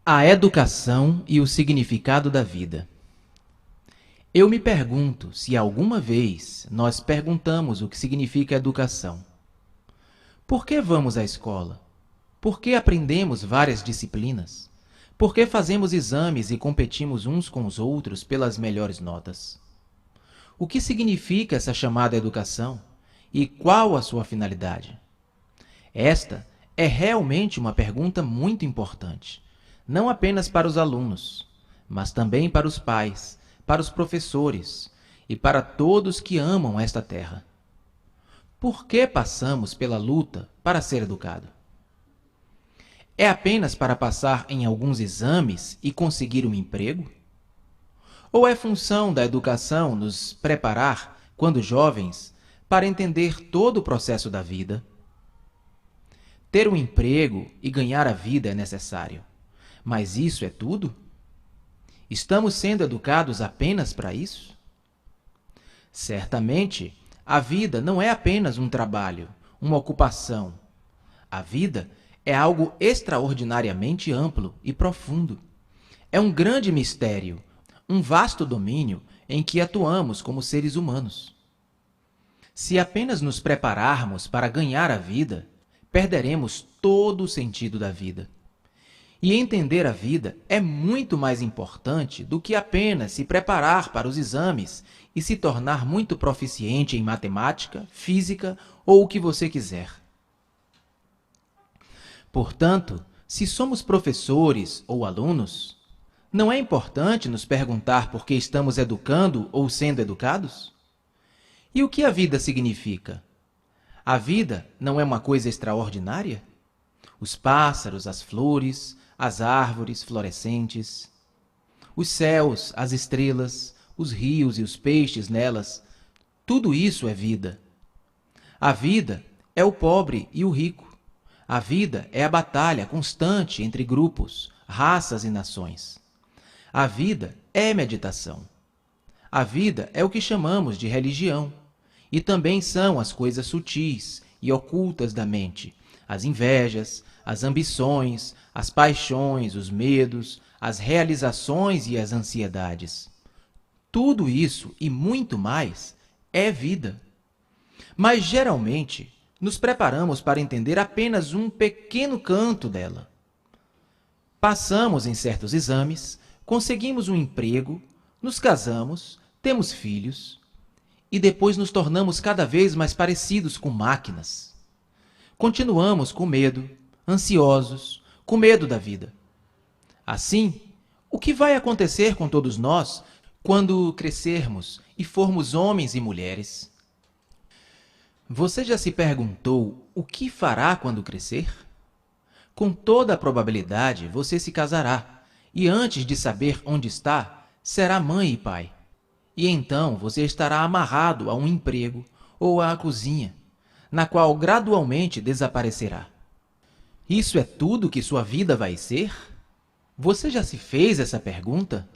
A educação e o significado da vida. Eu me pergunto se alguma vez nós perguntamos o que significa educação. Por que vamos à escola? Por que aprendemos várias disciplinas? Por que fazemos exames e competimos uns com os outros pelas melhores notas? O que significa essa chamada educação? E qual a sua finalidade? Esta é realmente uma pergunta muito importante, não apenas para os alunos, mas também para os pais, para os professores e para todos que amam esta terra. Por que passamos pela luta para ser educado? É apenas para passar em alguns exames e conseguir um emprego? Ou é função da educação nos preparar, quando jovens, para entender todo o processo da vida? Ter um emprego e ganhar a vida é necessário. Mas isso é tudo? Estamos sendo educados apenas para isso? Certamente, a vida não é apenas um trabalho, uma ocupação. A vida é algo extraordinariamente amplo e profundo. É um grande mistério, um vasto domínio em que atuamos como seres humanos. Se apenas nos prepararmos para ganhar a vida, perderemos todo o sentido da vida. E entender a vida é muito mais importante do que apenas se preparar para os exames e se tornar muito proficiente em matemática, física ou o que você quiser. Portanto, se somos professores ou alunos, não é importante nos perguntar por que estamos educando ou sendo educados? E o que a vida significa? A vida não é uma coisa extraordinária? Os pássaros, as flores, as árvores florescentes, os céus, as estrelas, os rios e os peixes nelas, tudo isso é vida. A vida é o pobre e o rico. A vida é a batalha constante entre grupos, raças e nações. A vida é meditação. A vida é o que chamamos de religião. E também são as coisas sutis e ocultas da mente, as invejas, as ambições, as paixões, os medos, as realizações e as ansiedades. Tudo isso e muito mais é vida. Mas, geralmente, nos preparamos para entender apenas um pequeno canto dela. Passamos em certos exames, conseguimos um emprego, nos casamos, temos filhos e depois nos tornamos cada vez mais parecidos com máquinas. Continuamos com medo, ansiosos, com medo da vida. Assim, o que vai acontecer com todos nós quando crescermos e formos homens e mulheres? Você já se perguntou o que fará quando crescer? Com toda a probabilidade, você se casará e, antes de saber onde está, será mãe e pai. E então você estará amarrado a um emprego ou à cozinha, na qual gradualmente desaparecerá. Isso é tudo que sua vida vai ser? Você já se fez essa pergunta?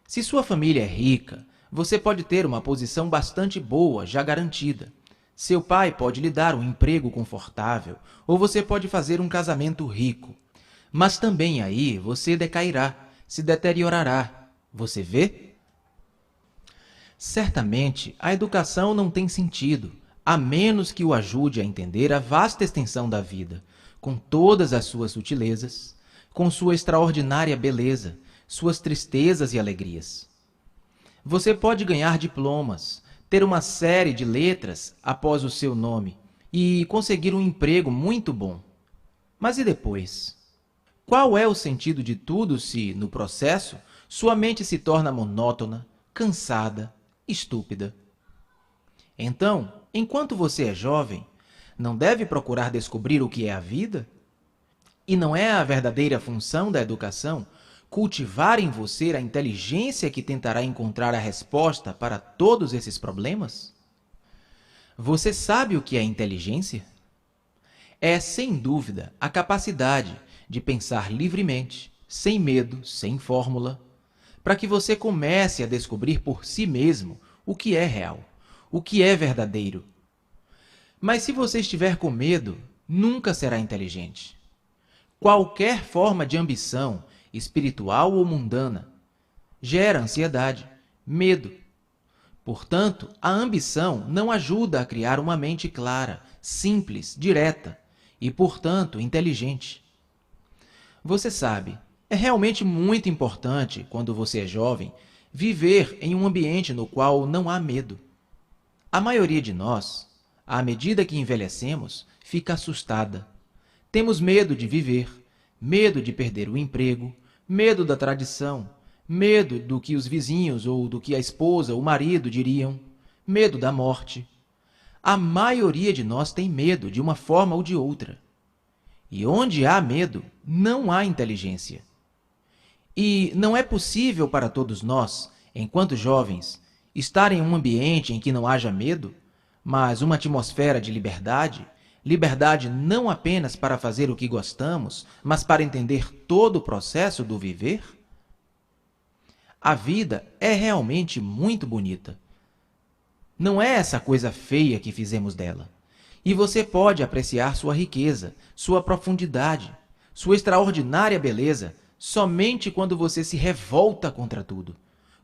Se sua família é rica, você pode ter uma posição bastante boa, já garantida. Seu pai pode lhe dar um emprego confortável, ou você pode fazer um casamento rico. Mas também aí você decairá, se deteriorará. Você vê? Certamente, a educação não tem sentido, a menos que o ajude a entender a vasta extensão da vida, com todas as suas sutilezas, com sua extraordinária beleza, suas tristezas e alegrias. Você pode ganhar diplomas, ter uma série de letras após o seu nome e conseguir um emprego muito bom. Mas e depois? Qual é o sentido de tudo se, no processo, sua mente se torna monótona, cansada, estúpida? Então, enquanto você é jovem, não deve procurar descobrir o que é a vida? E não é a verdadeira função da educação cultivar em você a inteligência que tentará encontrar a resposta para todos esses problemas? Você sabe o que é inteligência? É, sem dúvida, a capacidade de pensar livremente, sem medo, sem fórmula, para que você comece a descobrir por si mesmo o que é real, o que é verdadeiro. Mas se você estiver com medo, nunca será inteligente. Qualquer forma de ambição espiritual ou mundana. Gera ansiedade, medo. Portanto, a ambição não ajuda a criar uma mente clara, simples, direta e, portanto, inteligente. Você sabe, é realmente muito importante, quando você é jovem, viver em um ambiente no qual não há medo. A maioria de nós, à medida que envelhecemos, fica assustada. Temos medo de viver, medo de perder o emprego, medo da tradição, medo do que os vizinhos ou do que a esposa ou o marido diriam, medo da morte. A maioria de nós tem medo de uma forma ou de outra. E onde há medo, não há inteligência. E não é possível para todos nós, enquanto jovens, estar em um ambiente em que não haja medo, mas uma atmosfera de liberdade, liberdade não apenas para fazer o que gostamos, mas para entender todo o processo do viver? A vida é realmente muito bonita. Não é essa coisa feia que fizemos dela. E você pode apreciar sua riqueza, sua profundidade, sua extraordinária beleza, somente quando você se revolta contra tudo.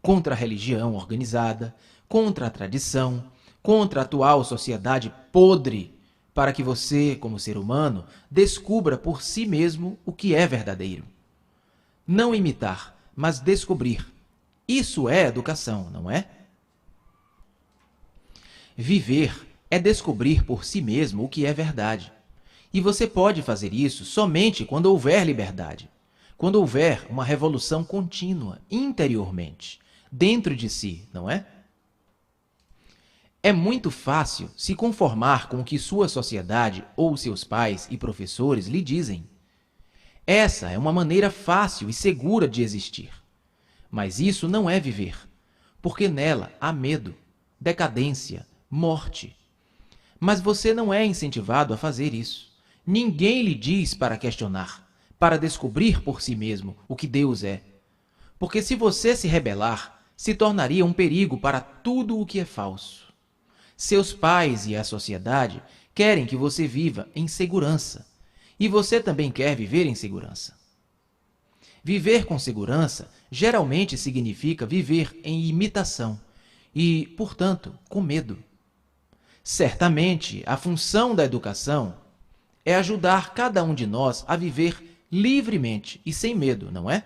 Contra a religião organizada, contra a tradição, contra a atual sociedade podre, para que você, como ser humano, descubra por si mesmo o que é verdadeiro. Não imitar, mas descobrir. Isso é educação, não é? Viver é descobrir por si mesmo o que é verdade. E você pode fazer isso somente quando houver liberdade, quando houver uma revolução contínua, interiormente, dentro de si, não é? É muito fácil se conformar com o que sua sociedade ou seus pais e professores lhe dizem. Essa é uma maneira fácil e segura de existir. Mas isso não é viver, porque nela há medo, decadência, morte. Mas você não é incentivado a fazer isso. Ninguém lhe diz para questionar, para descobrir por si mesmo o que Deus é. Porque se você se rebelar, se tornaria um perigo para tudo o que é falso. Seus pais e a sociedade querem que você viva em segurança. E você também quer viver em segurança. Viver com segurança geralmente significa viver em imitação e, portanto, com medo. Certamente, a função da educação é ajudar cada um de nós a viver livremente e sem medo, não é?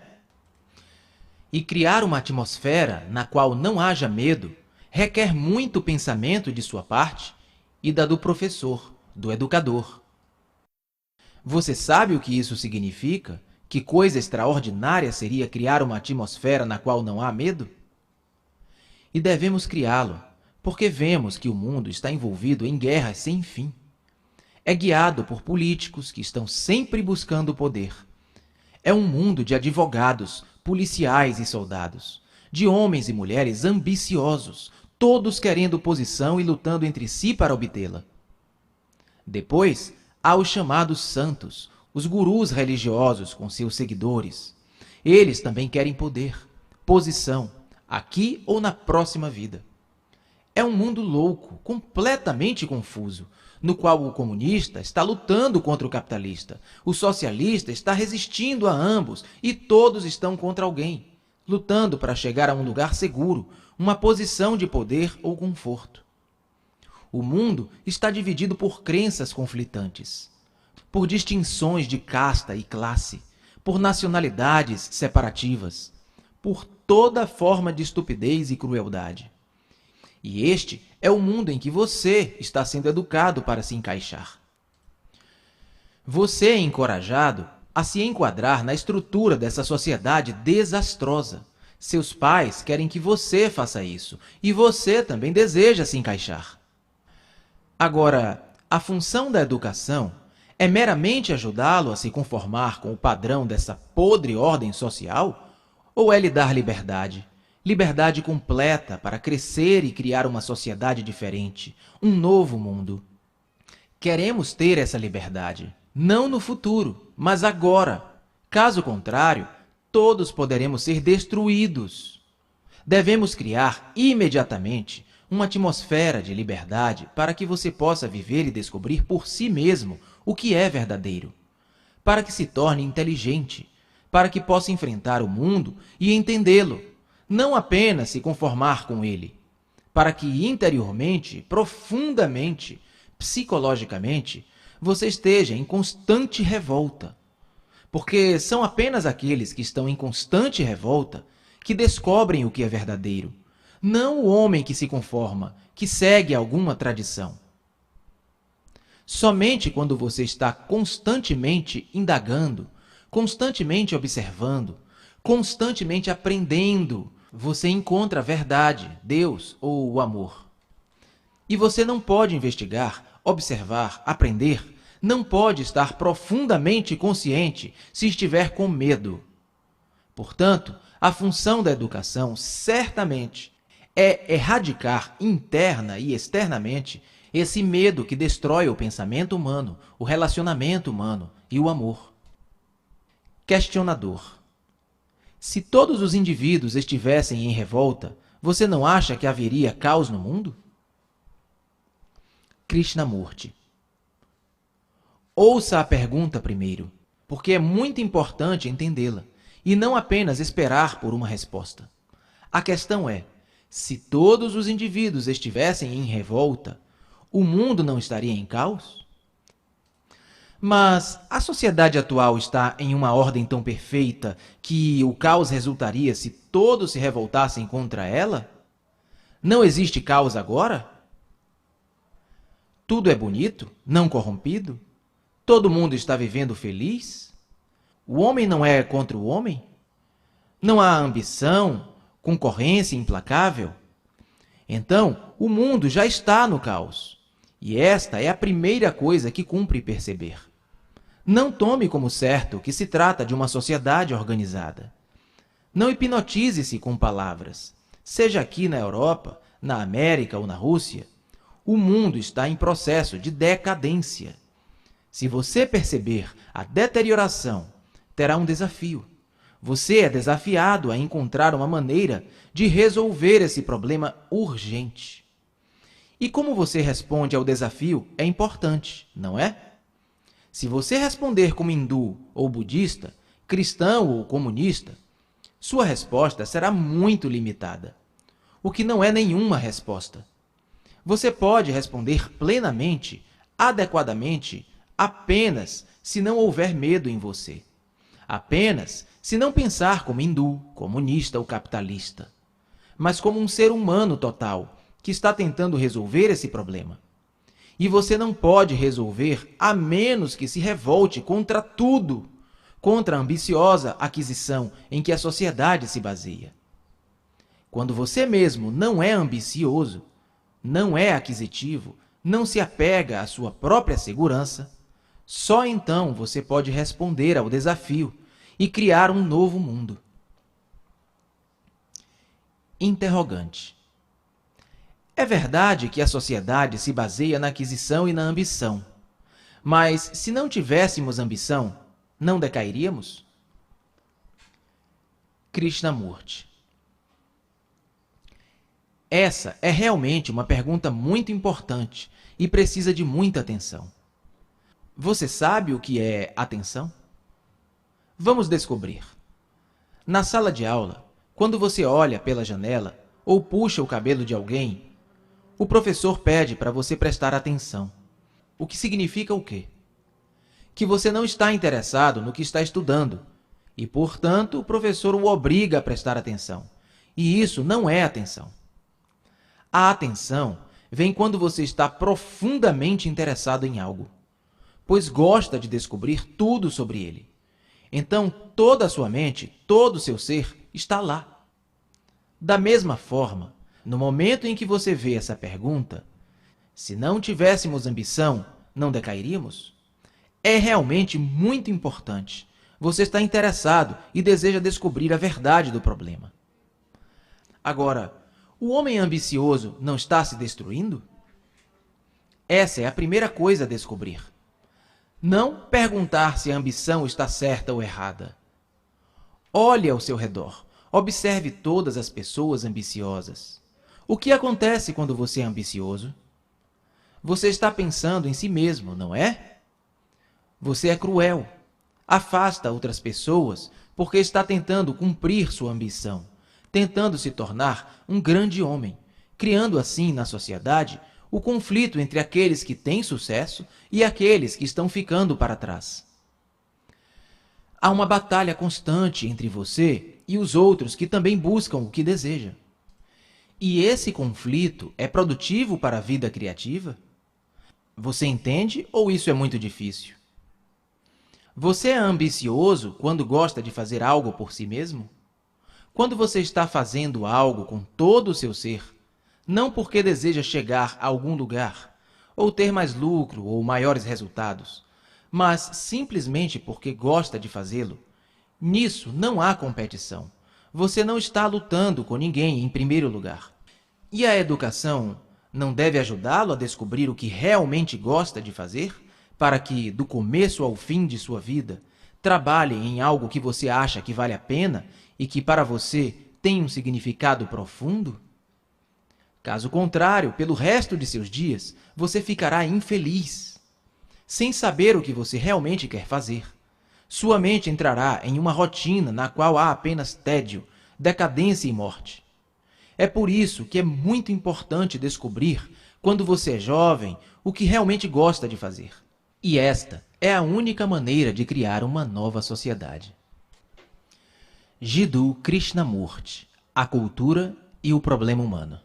E criar uma atmosfera na qual não haja medo requer muito pensamento de sua parte e da do professor, do educador. Você sabe o que isso significa? Que coisa extraordinária seria criar uma atmosfera na qual não há medo? E devemos criá-lo, porque vemos que o mundo está envolvido em guerras sem fim. É guiado por políticos que estão sempre buscando o poder. É um mundo de advogados, policiais e soldados, de homens e mulheres ambiciosos, todos querendo posição e lutando entre si para obtê-la. Depois, há os chamados santos, os gurus religiosos com seus seguidores. Eles também querem poder, posição, aqui ou na próxima vida. É um mundo louco, completamente confuso, no qual o comunista está lutando contra o capitalista, o socialista está resistindo a ambos e todos estão contra alguém, lutando para chegar a um lugar seguro, uma posição de poder ou conforto. O mundo está dividido por crenças conflitantes, por distinções de casta e classe, por nacionalidades separativas, por toda forma de estupidez e crueldade. E este é o mundo em que você está sendo educado para se encaixar. Você é encorajado a se enquadrar na estrutura dessa sociedade desastrosa. Seus pais querem que você faça isso, e você também deseja se encaixar. Agora, a função da educação é meramente ajudá-lo a se conformar com o padrão dessa podre ordem social? Ou é lhe dar liberdade? Liberdade completa para crescer e criar uma sociedade diferente, um novo mundo. Queremos ter essa liberdade, não no futuro, mas agora. Caso contrário, todos poderemos ser destruídos. Devemos criar imediatamente uma atmosfera de liberdade para que você possa viver e descobrir por si mesmo o que é verdadeiro, para que se torne inteligente, para que possa enfrentar o mundo e entendê-lo, não apenas se conformar com ele, para que interiormente, profundamente, psicologicamente, você esteja em constante revolta. Porque são apenas aqueles que estão em constante revolta que descobrem o que é verdadeiro, não o homem que se conforma, que segue alguma tradição. Somente quando você está constantemente indagando, constantemente observando, constantemente aprendendo, você encontra a verdade, Deus ou o amor. E você não pode investigar, observar, aprender, não pode estar profundamente consciente se estiver com medo. Portanto, a função da educação, certamente, é erradicar interna e externamente esse medo que destrói o pensamento humano, o relacionamento humano e o amor. Questionador. Se todos os indivíduos estivessem em revolta, você não acha que haveria caos no mundo? Krishnamurti. Ouça a pergunta primeiro, porque é muito importante entendê-la, e não apenas esperar por uma resposta. A questão é, se todos os indivíduos estivessem em revolta, o mundo não estaria em caos? Mas a sociedade atual está em uma ordem tão perfeita que o caos resultaria se todos se revoltassem contra ela? Não existe caos agora? Tudo é bonito, não corrompido? Todo mundo está vivendo feliz? O homem não é contra o homem? Não há ambição, concorrência implacável? Então, o mundo já está no caos. E esta é a primeira coisa que cumpre perceber. Não tome como certo que se trata de uma sociedade organizada. Não hipnotize-se com palavras. Seja aqui na Europa, na América ou na Rússia, o mundo está em processo de decadência. Se você perceber a deterioração, terá um desafio. Você é desafiado a encontrar uma maneira de resolver esse problema urgente. E como você responde ao desafio é importante, não é? Se você responder como hindu ou budista, cristão ou comunista, sua resposta será muito limitada, o que não é nenhuma resposta. Você pode responder plenamente, adequadamente, apenas se não houver medo em você. Apenas se não pensar como hindu, comunista ou capitalista, mas como um ser humano total que está tentando resolver esse problema. E você não pode resolver a menos que se revolte contra tudo, contra a ambiciosa aquisição em que a sociedade se baseia. Quando você mesmo não é ambicioso, não é aquisitivo, não se apega à sua própria segurança, só então você pode responder ao desafio e criar um novo mundo. Interrogante. É verdade que a sociedade se baseia na aquisição e na ambição, mas se não tivéssemos ambição, não decairíamos? Krishnamurti. Essa é realmente uma pergunta muito importante e precisa de muita atenção. Você sabe o que é atenção? Vamos descobrir. Na sala de aula, quando você olha pela janela ou puxa o cabelo de alguém, o professor pede para você prestar atenção. O que significa o quê? Que você não está interessado no que está estudando e, portanto, o professor o obriga a prestar atenção. E isso não é atenção. A atenção vem quando você está profundamente interessado em algo, pois gosta de descobrir tudo sobre ele. Então, toda a sua mente, todo o seu ser está lá. Da mesma forma, no momento em que você vê essa pergunta, se não tivéssemos ambição, não decairíamos? É realmente muito importante. Você está interessado e deseja descobrir a verdade do problema. Agora, o homem ambicioso não está se destruindo? Essa é a primeira coisa a descobrir. Não perguntar se a ambição está certa ou errada. Olhe ao seu redor. Observe todas as pessoas ambiciosas. O que acontece quando você é ambicioso? Você está pensando em si mesmo, não é? Você é cruel. Afasta outras pessoas porque está tentando cumprir sua ambição, tentando se tornar um grande homem, criando assim na sociedade o conflito entre aqueles que têm sucesso e aqueles que estão ficando para trás. Há uma batalha constante entre você e os outros que também buscam o que deseja. E esse conflito é produtivo para a vida criativa? Você entende ou isso é muito difícil? Você é ambicioso quando gosta de fazer algo por si mesmo? Quando você está fazendo algo com todo o seu ser, não porque deseja chegar a algum lugar, ou ter mais lucro ou maiores resultados, mas simplesmente porque gosta de fazê-lo, nisso não há competição. Você não está lutando com ninguém em primeiro lugar. E a educação não deve ajudá-lo a descobrir o que realmente gosta de fazer, para que, do começo ao fim de sua vida, trabalhe em algo que você acha que vale a pena e que para você tem um significado profundo? Caso contrário, pelo resto de seus dias, você ficará infeliz, sem saber o que você realmente quer fazer. Sua mente entrará em uma rotina na qual há apenas tédio, decadência e morte. É por isso que é muito importante descobrir, quando você é jovem, o que realmente gosta de fazer. E esta é a única maneira de criar uma nova sociedade. Jiddu Krishnamurti, A Cultura e o Problema Humano.